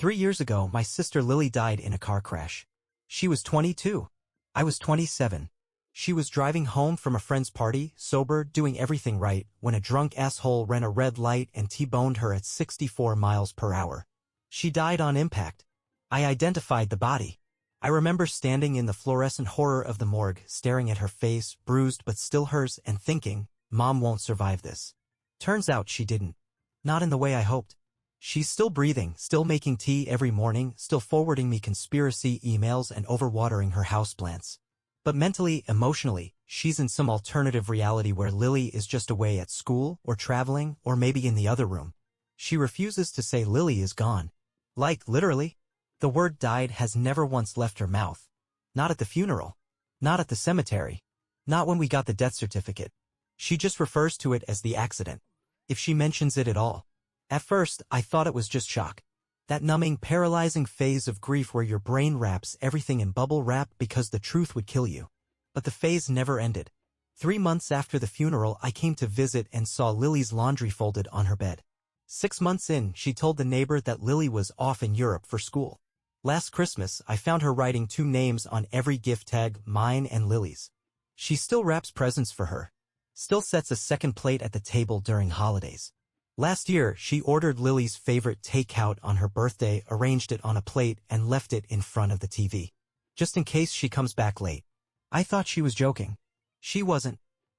3 years ago, my sister Lily died in a car crash. She was 22. I was 27. She was driving home from a friend's party, sober, doing everything right, when a drunk asshole ran a red light and T-boned her at 64 miles per hour. She died on impact. I identified the body. I remember standing in the fluorescent horror of the morgue, staring at her face, bruised but still hers, and thinking, Mom won't survive this. Turns out she didn't. Not in the way I hoped. She's still breathing, still making tea every morning, still forwarding me conspiracy emails and overwatering her houseplants. But mentally, emotionally, she's in some alternative reality where Lily is just away at school, or traveling, or maybe in the other room. She refuses to say Lily is gone. Like, literally. The word died has never once left her mouth. Not at the funeral. Not at the cemetery. Not when we got the death certificate. She just refers to it as the accident. If she mentions it at all. At first, I thought it was just shock. That numbing, paralyzing phase of grief where your brain wraps everything in bubble wrap because the truth would kill you. But the phase never ended. 3 months after the funeral, I came to visit and saw Lily's laundry folded on her bed. 6 months in, she told the neighbor that Lily was off in Europe for school. Last Christmas, I found her writing 2 names on every gift tag, mine and Lily's. She still wraps presents for her. Still sets a second plate at the table during holidays. Last year, she ordered Lily's favorite takeout on her birthday, arranged it on a plate, and left it in front of the TV. Just in case she comes back late. I thought she was joking. She wasn't.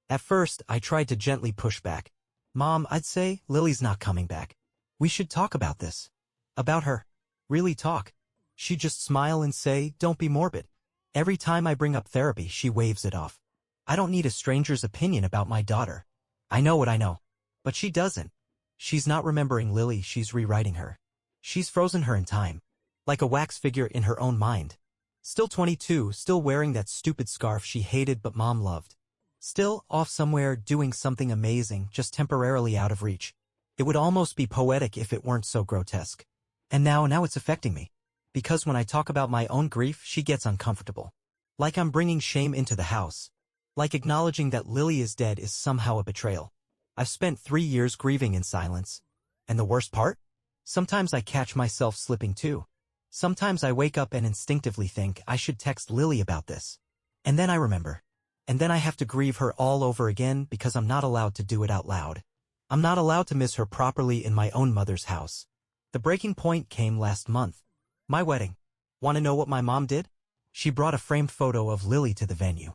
At first, I tried to gently push back. Mom, I'd say, Lily's not coming back. We should talk about this. About her. Really talk. She'd just smile and say, don't be morbid. Every time I bring up therapy, she waves it off. I don't need a stranger's opinion about my daughter. I know what I know. But she doesn't. She's not remembering Lily, she's rewriting her. She's frozen her in time. Like a wax figure in her own mind. Still 22, still wearing that stupid scarf she hated but Mom loved. Still off somewhere doing something amazing, just temporarily out of reach. It would almost be poetic if it weren't so grotesque. And now it's affecting me. Because when I talk about my own grief, she gets uncomfortable. Like I'm bringing shame into the house. Like acknowledging that Lily is dead is somehow a betrayal. I've spent 3 years grieving in silence. And the worst part? Sometimes I catch myself slipping too. Sometimes I wake up and instinctively think I should text Lily about this. And then I remember. And then I have to grieve her all over again because I'm not allowed to do it out loud. I'm not allowed to miss her properly in my own mother's house. The breaking point came last month. My wedding. Want to know what my mom did? She brought a framed photo of Lily to the venue.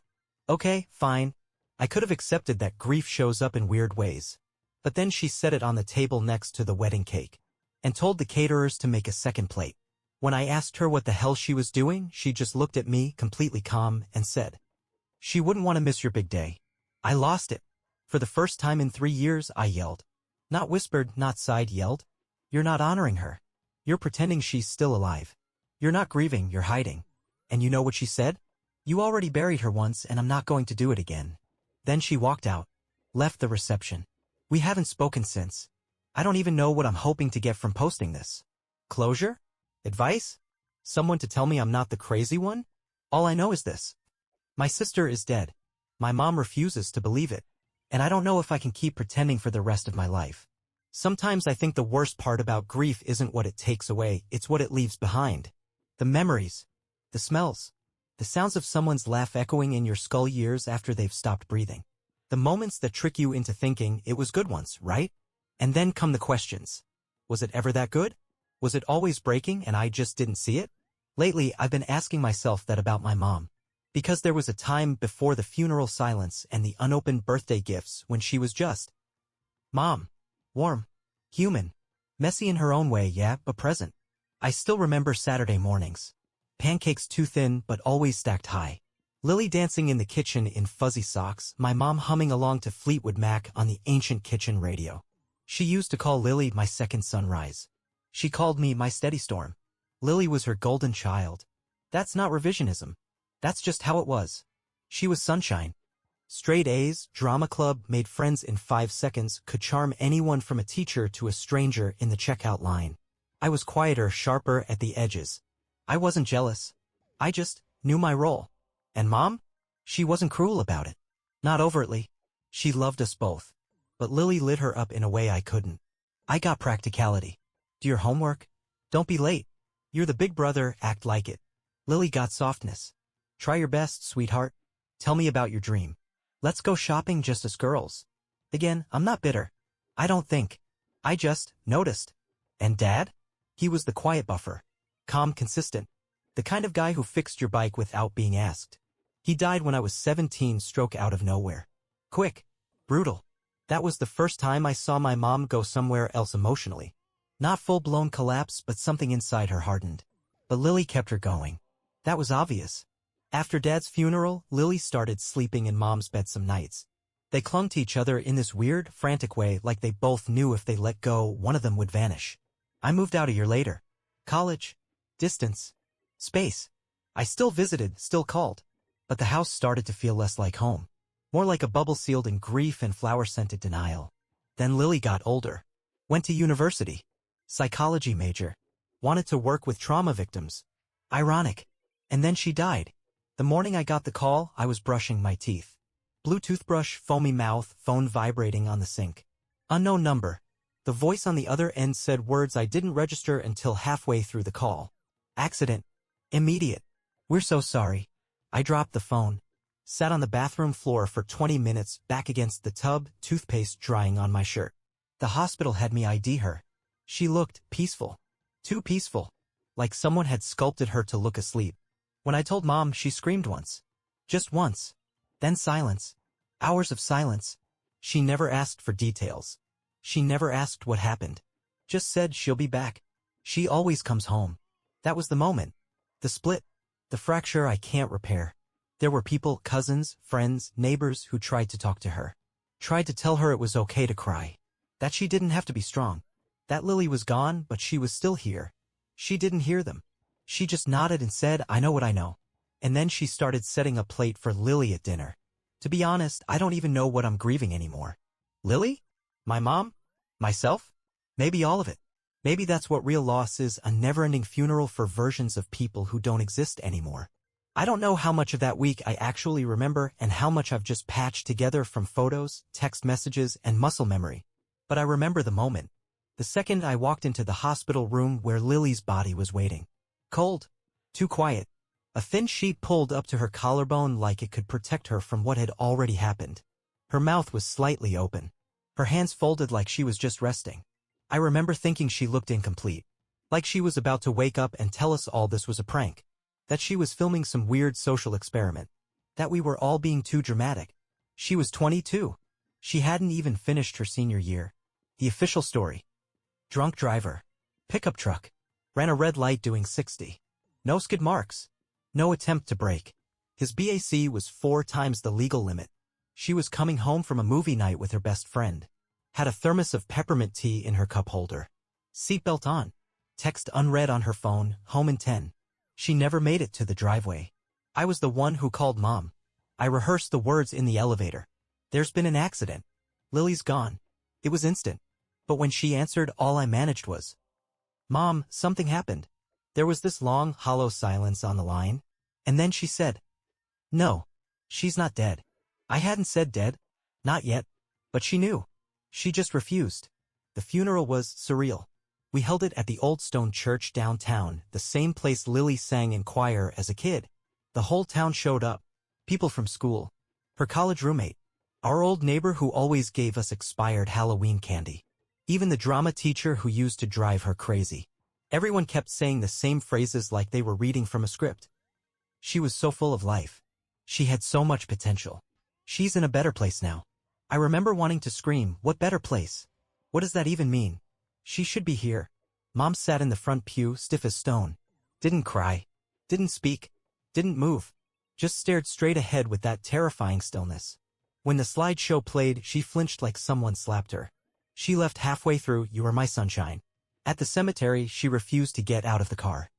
Okay, fine. I could have accepted that grief shows up in weird ways. But then she set it on the table next to the wedding cake. And told the caterers to make a second plate. When I asked her what the hell she was doing, she just looked at me, completely calm, and said, she wouldn't want to miss your big day. I lost it. For the first time in 3 years, I yelled. Not whispered, not sighed, yelled. You're not honoring her. You're pretending she's still alive. You're not grieving, you're hiding. And you know what she said? You already buried her once and I'm not going to do it again. Then she walked out. Left the reception. We haven't spoken since. I don't even know what I'm hoping to get from posting this. Closure? Advice? Someone to tell me I'm not the crazy one? All I know is this. My sister is dead. My mom refuses to believe it. And I don't know if I can keep pretending for the rest of my life. Sometimes I think the worst part about grief isn't what it takes away, it's what it leaves behind. The memories. The smells. The sounds of someone's laugh echoing in your skull years after they've stopped breathing. The moments that trick you into thinking it was good once, right? And then come the questions. Was it ever that good? Was it always breaking and I just didn't see it? Lately, I've been asking myself that about my mom. Because there was a time before the funeral silence and the unopened birthday gifts when she was just Mom. Warm. Human. Messy in her own way, yeah, but present. I still remember Saturday mornings. Pancakes too thin but always stacked high. Lily dancing in the kitchen in fuzzy socks, my mom humming along to Fleetwood Mac on the ancient kitchen radio. She used to call Lily my second sunrise. She called me my steady storm. Lily was her golden child. That's not revisionism. That's just how it was. She was sunshine. Straight A's, drama club, made friends in 5 seconds, could charm anyone from a teacher to a stranger in the checkout line. I was quieter, sharper at the edges. I wasn't jealous. I just knew my role. And Mom? She wasn't cruel about it. Not overtly. She loved us both. But Lily lit her up in a way I couldn't. I got practicality. Do your homework. Don't be late. You're the big brother, act like it. Lily got softness. Try your best, sweetheart. Tell me about your dream. Let's go shopping just as girls. Again, I'm not bitter. I don't think. I just noticed. And Dad? He was the quiet buffer. Calm, consistent. The kind of guy who fixed your bike without being asked. He died when I was 17, stroke out of nowhere. Quick. Brutal. That was the first time I saw my mom go somewhere else emotionally. Not full-blown collapse, but something inside her hardened. But Lily kept her going. That was obvious. After Dad's funeral, Lily started sleeping in Mom's bed some nights. They clung to each other in this weird, frantic way, like they both knew if they let go, one of them would vanish. I moved out a year later. College. Distance. Space. I still visited, still called. But the house started to feel less like home. More like a bubble sealed in grief and flower-scented denial. Then Lily got older. Went to university. Psychology major. Wanted to work with trauma victims. Ironic. And then she died. The morning I got the call, I was brushing my teeth. Blue toothbrush, foamy mouth, phone vibrating on the sink. Unknown number. The voice on the other end said words I didn't register until halfway through the call. Accident. Immediate. We're so sorry. I dropped the phone. Sat on the bathroom floor for 20 minutes, back against the tub, toothpaste drying on my shirt. The hospital had me ID her. She looked peaceful. Too peaceful. Like someone had sculpted her to look asleep. When I told Mom, she screamed once. Just once. Then silence. Hours of silence. She never asked for details. She never asked what happened. Just said she'll be back. She always comes home. That was the moment. The split. The fracture I can't repair. There were people, cousins, friends, neighbors who tried to talk to her. Tried to tell her it was okay to cry. That she didn't have to be strong. That Lily was gone, but she was still here. She didn't hear them. She just nodded and said, I know what I know. And then she started setting a plate for Lily at dinner. To be honest, I don't even know what I'm grieving anymore. Lily? My mom? Myself? Maybe all of it. Maybe that's what real loss is, a never-ending funeral for versions of people who don't exist anymore. I don't know how much of that week I actually remember and how much I've just patched together from photos, text messages, and muscle memory. But I remember the moment. The second I walked into the hospital room where Lily's body was waiting. Cold. Too quiet. A thin sheet pulled up to her collarbone like it could protect her from what had already happened. Her mouth was slightly open. Her hands folded like she was just resting. I remember thinking she looked incomplete. Like she was about to wake up and tell us all this was a prank. That she was filming some weird social experiment. That we were all being too dramatic. She was 22. She hadn't even finished her senior year. The official story. Drunk driver. Pickup truck. Ran a red light doing 60. No skid marks. No attempt to brake. His BAC was 4 times the legal limit. She was coming home from a movie night with her best friend. Had a thermos of peppermint tea in her cup holder. Seatbelt on. Text unread on her phone, home in 10. She never made it to the driveway. I was the one who called Mom. I rehearsed the words in the elevator. There's been an accident. Lily's gone. It was instant. But when she answered, all I managed was, Mom, something happened. There was this long, hollow silence on the line. And then she said, No, she's not dead. I hadn't said dead. Not yet. But she knew. She just refused. The funeral was surreal. We held it at the old stone church downtown, the same place Lily sang in choir as a kid. The whole town showed up. People from school. Her college roommate. Our old neighbor who always gave us expired Halloween candy. Even the drama teacher who used to drive her crazy. Everyone kept saying the same phrases like they were reading from a script. She was so full of life. She had so much potential. She's in a better place now. I remember wanting to scream, what better place? What does that even mean? She should be here. Mom sat in the front pew, stiff as stone. Didn't cry. Didn't speak. Didn't move. Just stared straight ahead with that terrifying stillness. When the slideshow played, she flinched like someone slapped her. She left halfway through, You Are My Sunshine. At the cemetery, she refused to get out of the car.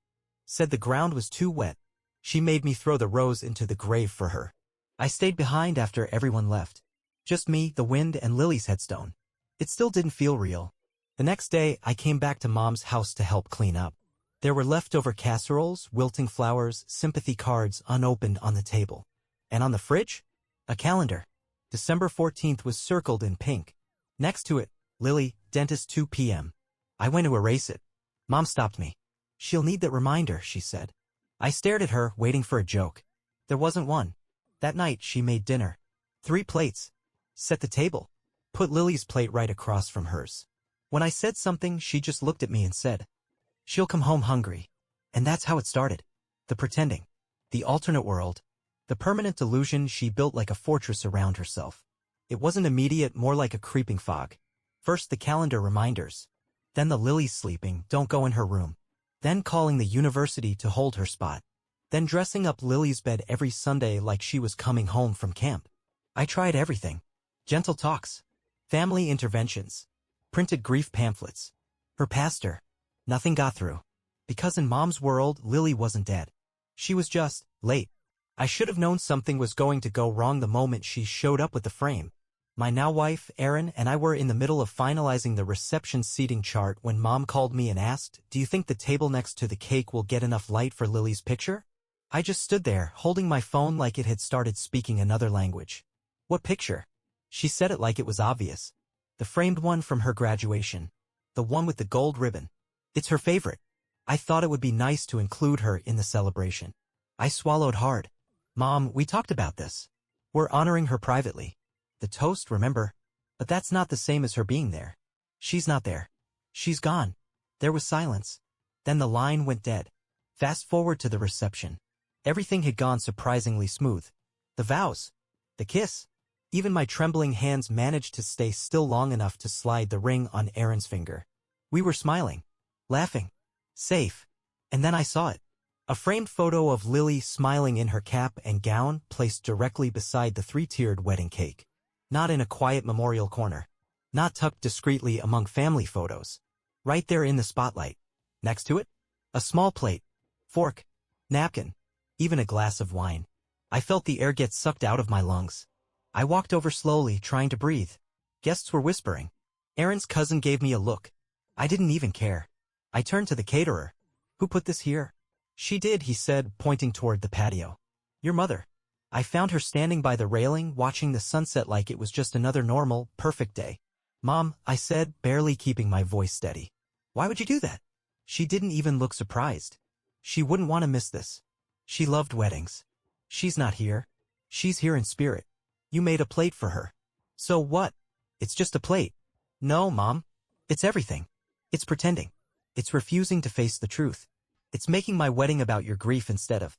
Said the ground was too wet. She made me throw the rose into the grave for her. I stayed behind after everyone left. Just me, the wind, and Lily's headstone. It still didn't feel real. The next day, I came back to Mom's house to help clean up. There were leftover casseroles, wilting flowers, sympathy cards unopened on the table. And on the fridge? A calendar. December 14th was circled in pink. Next to it, Lily, dentist 2 p.m. I went to erase it. Mom stopped me. She'll need that reminder, she said. I stared at her, waiting for a joke. There wasn't one. That night, she made dinner. 3 plates. Set the table. Put Lily's plate right across from hers. When I said something, she just looked at me and said, "She'll come home hungry." And that's how it started. The pretending. The alternate world. The permanent delusion she built like a fortress around herself. It wasn't immediate, more like a creeping fog. First the calendar reminders. Then the Lily's sleeping, don't go in her room. Then calling the university to hold her spot. Then dressing up Lily's bed every Sunday like she was coming home from camp. I tried everything. Gentle talks. Family interventions. Printed grief pamphlets. Her pastor. Nothing got through. Because in Mom's world, Lily wasn't dead. She was just late. I should have known something was going to go wrong the moment she showed up with the frame. My now wife, Erin, and I were in the middle of finalizing the reception seating chart when Mom called me and asked, "Do you think the table next to the cake will get enough light for Lily's picture?" I just stood there, holding my phone like it had started speaking another language. "What picture?" She said it like it was obvious. "The framed one from her graduation. The one with the gold ribbon. It's her favorite." I thought it would be nice to include her in the celebration. I swallowed hard. "Mom, we talked about this. We're honoring her privately. The toast, remember? But that's not the same as her being there. She's not there. She's gone." There was silence. Then the line went dead. Fast forward to the reception. Everything had gone surprisingly smooth. The vows. The kiss. Even my trembling hands managed to stay still long enough to slide the ring on Erin's finger. We were smiling. Laughing. Safe. And then I saw it. A framed photo of Lily smiling in her cap and gown placed directly beside the 3-tiered wedding cake. Not in a quiet memorial corner. Not tucked discreetly among family photos. Right there in the spotlight. Next to it? A small plate. Fork. Napkin. Even a glass of wine. I felt the air get sucked out of my lungs. I walked over slowly, trying to breathe. Guests were whispering. Erin's cousin gave me a look. I didn't even care. I turned to the caterer. "Who put this here?" "She did," he said, pointing toward the patio. "Your mother." I found her standing by the railing, watching the sunset like it was just another normal, perfect day. "Mom," I said, barely keeping my voice steady. "Why would you do that?" She didn't even look surprised. She wouldn't want to miss this. She loved weddings. "She's not here. She's here in spirit. You made a plate for her." "So what?" "It's just a plate." "No, Mom. It's everything. It's pretending. It's refusing to face the truth. It's making my wedding about your grief instead of.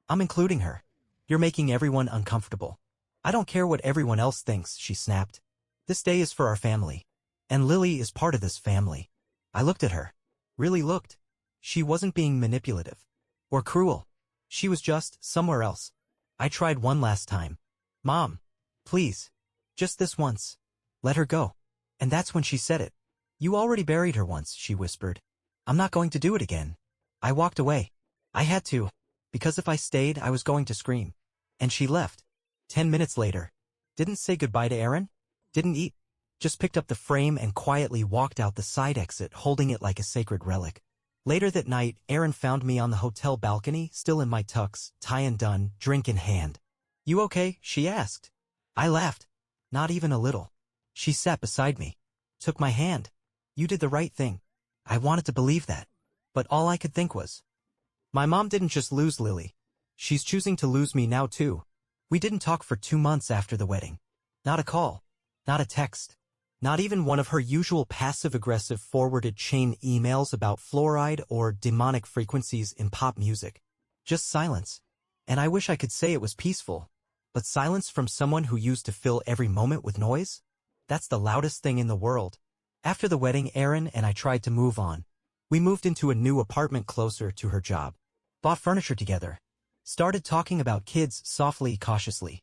I'm including her. You're making everyone uncomfortable. I don't care what everyone else thinks," she snapped. "This day is for our family. And Lily is part of this family." I looked at her. Really looked. She wasn't being manipulative. Or cruel. She was just somewhere else. I tried one last time. "Mom. Please. Just this once. Let her go." And that's when she said it. "You already buried her once," she whispered. "I'm not going to do it again." I walked away. I had to. Because if I stayed, I was going to scream. And she left. 10 minutes later. Didn't say goodbye to Erin. Didn't eat. Just picked up the frame and quietly walked out the side exit, holding it like a sacred relic. Later that night, Erin found me on the hotel balcony, still in my tux, tie undone, drink in hand. "You okay?" she asked. I laughed. Not even a little. She sat beside me. Took my hand. "You did the right thing." I wanted to believe that. But all I could think was, my mom didn't just lose Lily. She's choosing to lose me now too. We didn't talk for 2 months after the wedding. Not a call. Not a text. Not even one of her usual passive-aggressive forwarded chain emails about fluoride or demonic frequencies in pop music. Just silence. And I wish I could say it was peaceful. But silence from someone who used to fill every moment with noise? That's the loudest thing in the world. After the wedding, Erin and I tried to move on. We moved into a new apartment closer to her job. Bought furniture together. Started talking about kids softly, cautiously.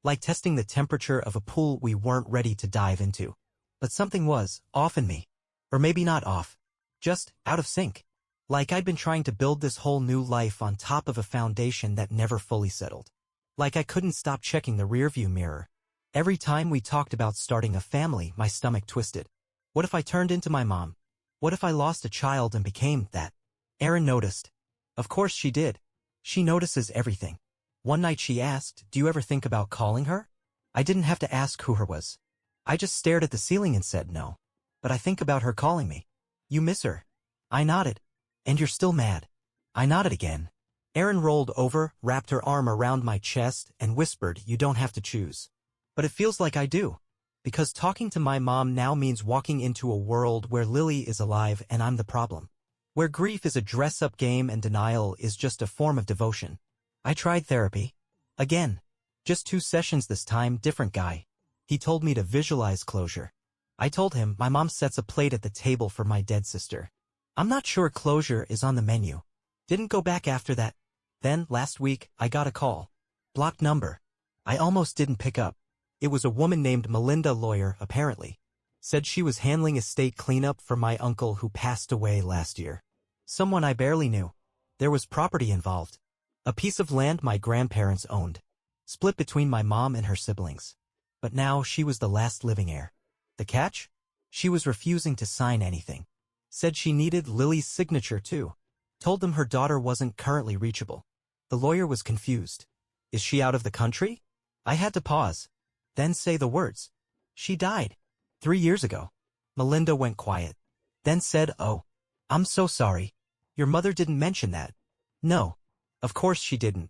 Like testing the temperature of a pool we weren't ready to dive into. But something was off in me. Or maybe not off. Just out of sync. Like I'd been trying to build this whole new life on top of a foundation that never fully settled. Like I couldn't stop checking the rearview mirror. Every time we talked about starting a family, my stomach twisted. What if I turned into my mom? What if I lost a child and became that? Erin noticed. Of course she did. She notices everything. One night she asked, "Do you ever think about calling her?" I didn't have to ask who her was. I just stared at the ceiling and said no. "But I think about her calling me." "You miss her?" I nodded. And you're still mad. I nodded again. Erin rolled over, wrapped her arm around my chest, and whispered, "You don't have to choose." But it feels like I do. Because talking to my mom now means walking into a world where Lily is alive and I'm the problem. Where grief is a dress-up game and denial is just a form of devotion. I tried therapy. Again. Just 2 sessions this time, different guy. He told me to visualize closure. I told him my mom sets a plate at the table for my dead sister. I'm not sure closure is on the menu. Didn't go back after that. Then, last week, I got a call. Blocked number. I almost didn't pick up. It was a woman named Melinda, lawyer, apparently. Said she was handling estate cleanup for my uncle who passed away last year. Someone I barely knew. There was property involved. A piece of land my grandparents owned. Split between my mom and her siblings. But now she was the last living heir. The catch? She was refusing to sign anything. Said she needed Lily's signature too. Told them her daughter wasn't currently reachable. The lawyer was confused. Is she out of the country? I had to pause. Then say the words. She died. 3 years ago. Melinda went quiet. Then said, "Oh. I'm so sorry. Your mother didn't mention that." No. Of course she didn't.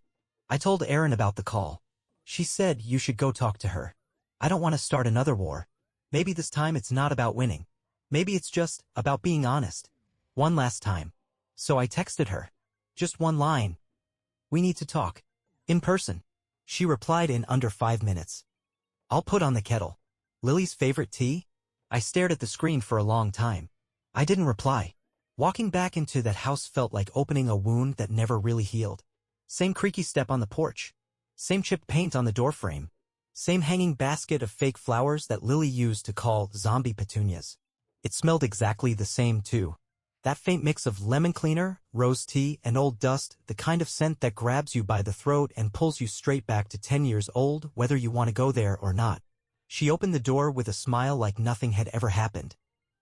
I told Erin about the call. She said you should go talk to her. I don't want to start another war. Maybe this time it's not about winning. Maybe it's just about being honest. One last time. So I texted her. Just one line. "We need to talk. In person." She replied in under 5 minutes. "I'll put on the kettle." Lily's favorite tea? I stared at the screen for a long time. I didn't reply. Walking back into that house felt like opening a wound that never really healed. Same creaky step on the porch. Same chipped paint on the doorframe. Same hanging basket of fake flowers that Lily used to call zombie petunias. It smelled exactly the same too. That faint mix of lemon cleaner, rose tea, and old dust, the kind of scent that grabs you by the throat and pulls you straight back to 10 years old, whether you want to go there or not. She opened the door with a smile like nothing had ever happened.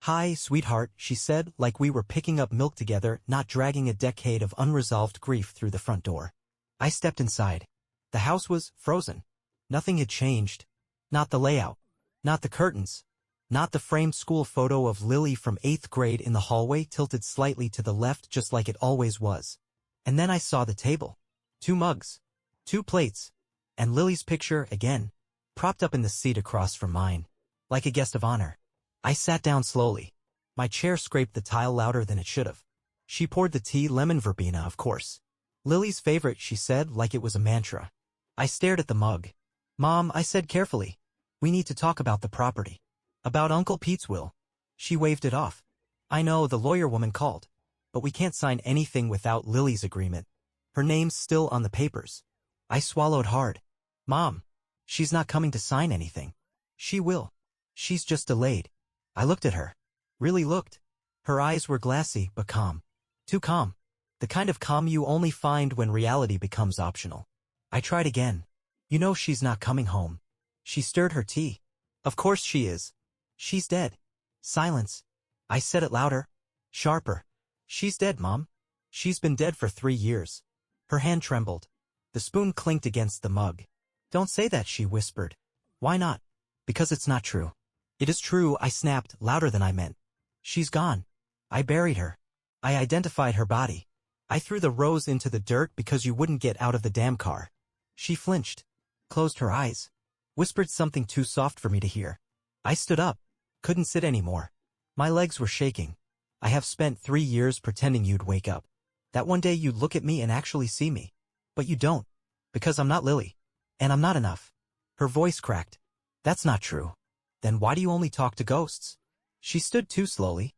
"Hi, sweetheart," she said, like we were picking up milk together, not dragging a decade of unresolved grief through the front door. I stepped inside. The house was frozen. Nothing had changed. Not the layout. Not the curtains. Not the framed school photo of Lily from 8th grade in the hallway tilted slightly to the left just like it always was. And then I saw the table. 2 mugs. 2 plates. And Lily's picture again, propped up in the seat across from mine. Like a guest of honor. I sat down slowly. My chair scraped the tile louder than it should have. She poured the tea, lemon verbena, of course. "Lily's favorite," she said like it was a mantra. I stared at the mug. "Mom," I said carefully, "we need to talk about the property. About Uncle Pete's will." She waved it off. "I know, the lawyer woman called. But we can't sign anything without Lily's agreement. Her name's still on the papers." I swallowed hard. "Mom, she's not coming to sign anything. She will. She's just delayed." I looked at her. Really looked. Her eyes were glassy but calm. Too calm. The kind of calm you only find when reality becomes optional. I tried again. "You know she's not coming home." She stirred her tea. "Of course she is. She's dead." Silence. I said it louder. Sharper. "She's dead, Mom. She's been dead for 3 years." Her hand trembled. The spoon clinked against the mug. "Don't say that," she whispered. "Why not?" "Because it's not true." "It is true," I snapped, louder than I meant. "She's gone. I buried her. I identified her body. I threw the rose into the dirt because you wouldn't get out of the damn car." She flinched. Closed her eyes. Whispered something too soft for me to hear. I stood up. Couldn't sit anymore. My legs were shaking. "I have spent 3 years pretending you'd wake up. That one day you'd look at me and actually see me. But you don't. Because I'm not Lily. And I'm not enough." Her voice cracked. "That's not true. Then why do you only talk to ghosts?" She stood too slowly.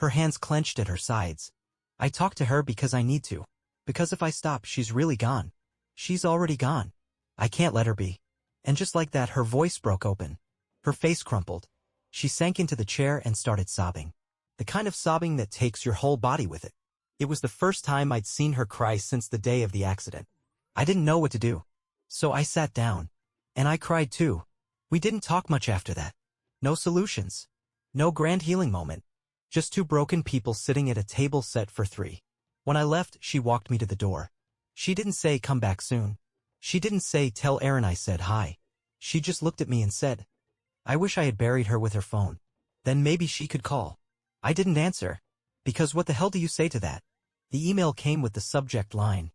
Her hands clenched at her sides. "I talk to her because I need to. Because if I stop, she's really gone. She's already gone. I can't let her be." And just like that, her voice broke open. Her face crumpled. She sank into the chair and started sobbing. The kind of sobbing that takes your whole body with it. It was the first time I'd seen her cry since the day of the accident. I didn't know what to do. So I sat down. And I cried too. We didn't talk much after that. No solutions. No grand healing moment. Just 2 broken people sitting at a table set for 3. When I left, she walked me to the door. She didn't say, "Come back soon." She didn't say, "Tell Erin I said hi." She just looked at me and said, "I wish I had buried her with her phone. Then maybe she could call." I didn't answer. Because what the hell do you say to that? The email came with the subject line,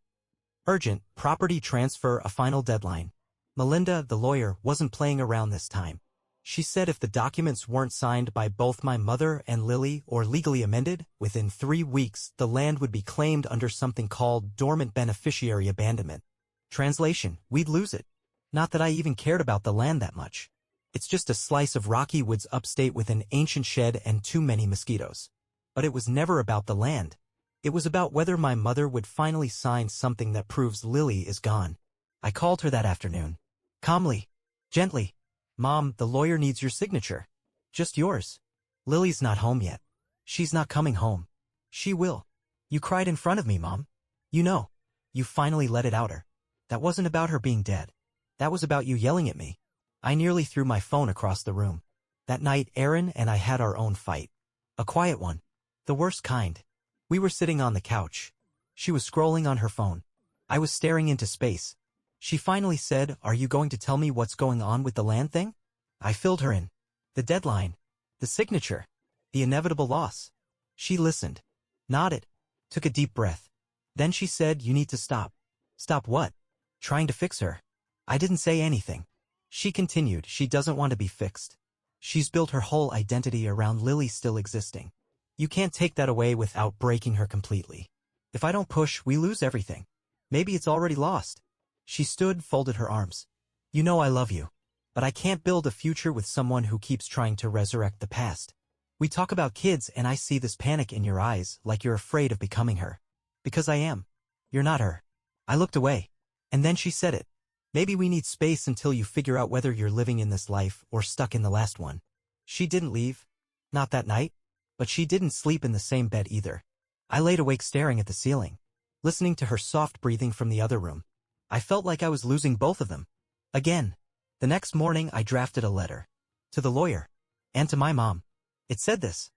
"Urgent, property transfer, a final deadline." Melinda, the lawyer, wasn't playing around this time. She said if the documents weren't signed by both my mother and Lily or legally amended, within 3 weeks the land would be claimed under something called dormant beneficiary abandonment. Translation, we'd lose it. Not that I even cared about the land that much. It's just a slice of rocky woods upstate with an ancient shed and too many mosquitoes. But it was never about the land. It was about whether my mother would finally sign something that proves Lily is gone. I called her that afternoon. Calmly. Gently. "Mom, the lawyer needs your signature. Just yours. Lily's not home yet. She's not coming home. She will. You cried in front of me, Mom. You know. You finally let it out her. That wasn't about her being dead. That was about you yelling at me." I nearly threw my phone across the room. That night, Erin and I had our own fight. A quiet one. The worst kind. We were sitting on the couch. She was scrolling on her phone. I was staring into space. She finally said, "Are you going to tell me what's going on with the land thing?" I filled her in. The deadline. The signature. The inevitable loss. She listened. Nodded. Took a deep breath. Then she said, "You need to stop." Stop what? Trying to fix her. I didn't say anything. She continued, "She doesn't want to be fixed. She's built her whole identity around Lily still existing. You can't take that away without breaking her completely. If I don't push, we lose everything. Maybe it's already lost." She stood, folded her arms. "You know I love you. But I can't build a future with someone who keeps trying to resurrect the past. We talk about kids and I see this panic in your eyes, like you're afraid of becoming her. Because I am. You're not her." I looked away. And then she said it. "Maybe we need space until you figure out whether you're living in this life or stuck in the last one." She didn't leave. Not that night. But she didn't sleep in the same bed either. I laid awake staring at the ceiling, listening to her soft breathing from the other room. I felt like I was losing both of them. Again. The next morning I drafted a letter. To the lawyer. And to my mom. It said this.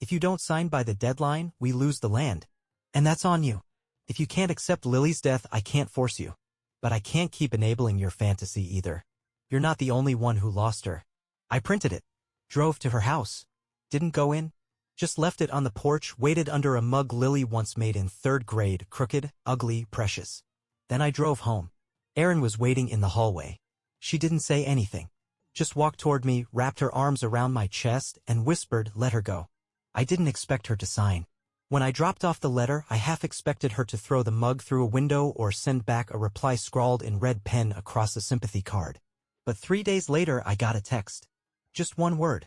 "If you don't sign by the deadline, we lose the land. And that's on you. If you can't accept Lily's death, I can't force you. But I can't keep enabling your fantasy either. You're not the only one who lost her." I printed it. Drove to her house. Didn't go in. Just left it on the porch, waited under a mug Lily once made in 3rd grade, crooked, ugly, precious. Then I drove home. Erin was waiting in the hallway. She didn't say anything. Just walked toward me, wrapped her arms around my chest, and whispered, "Let her go." I didn't expect her to sign. When I dropped off the letter, I half expected her to throw the mug through a window or send back a reply scrawled in red pen across a sympathy card. But 3 days later, I got a text. Just one word.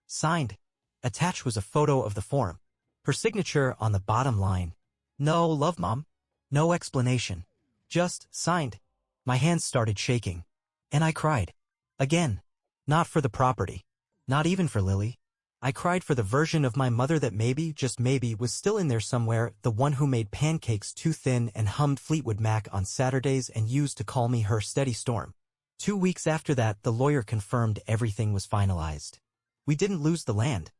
Signed. Attached was a photo of the form. Her signature on the bottom line. "No love, Mom." No explanation. Just signed. My hands started shaking. And I cried. Again. Not for the property. Not even for Lily. I cried for the version of my mother that maybe, just maybe, was still in there somewhere, the one who made pancakes too thin and hummed Fleetwood Mac on Saturdays and used to call me her steady storm. 2 weeks after that, the lawyer confirmed everything was finalized. We didn't lose the land.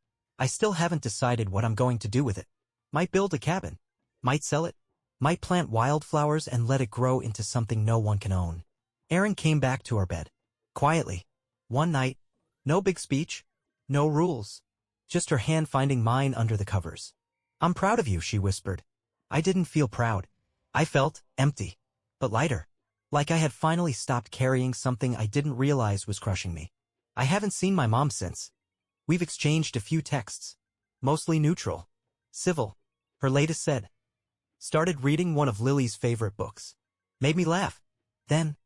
I still haven't decided what I'm going to do with it. Might build a cabin. Might sell it. Might plant wildflowers and let it grow into something no one can own. Erin came back to our bed. Quietly. One night. No big speech. No rules. Just her hand finding mine under the covers. "I'm proud of you," she whispered. I didn't feel proud. I felt empty. But lighter. Like I had finally stopped carrying something I didn't realize was crushing me. I haven't seen my mom since. We've exchanged a few texts. Mostly neutral. Civil. Her latest said. Started reading one of Lily's favorite books. Made me laugh. Then.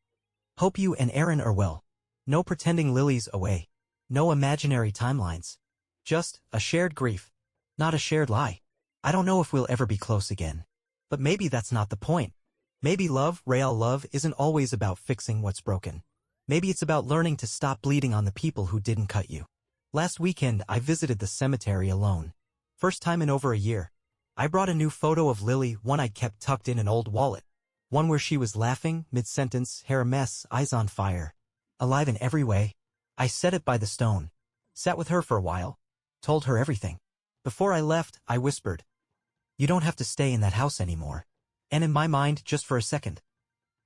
Hope you and Erin are well. No pretending Lily's away. No imaginary timelines. Just a shared grief. Not a shared lie. I don't know if we'll ever be close again. But maybe that's not the point. Maybe love, real love, isn't always about fixing what's broken. Maybe it's about learning to stop bleeding on the people who didn't cut you. Last weekend, I visited the cemetery alone. First time in over a year. I brought a new photo of Lily, one I'd kept tucked in an old wallet. One where she was laughing, mid-sentence, hair a mess, eyes on fire. Alive in every way. I set it by the stone. Sat with her for a while. Told her everything. Before I left, I whispered. "You don't have to stay in that house anymore." And in my mind, just for a second.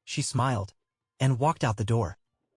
She smiled. And walked out the door.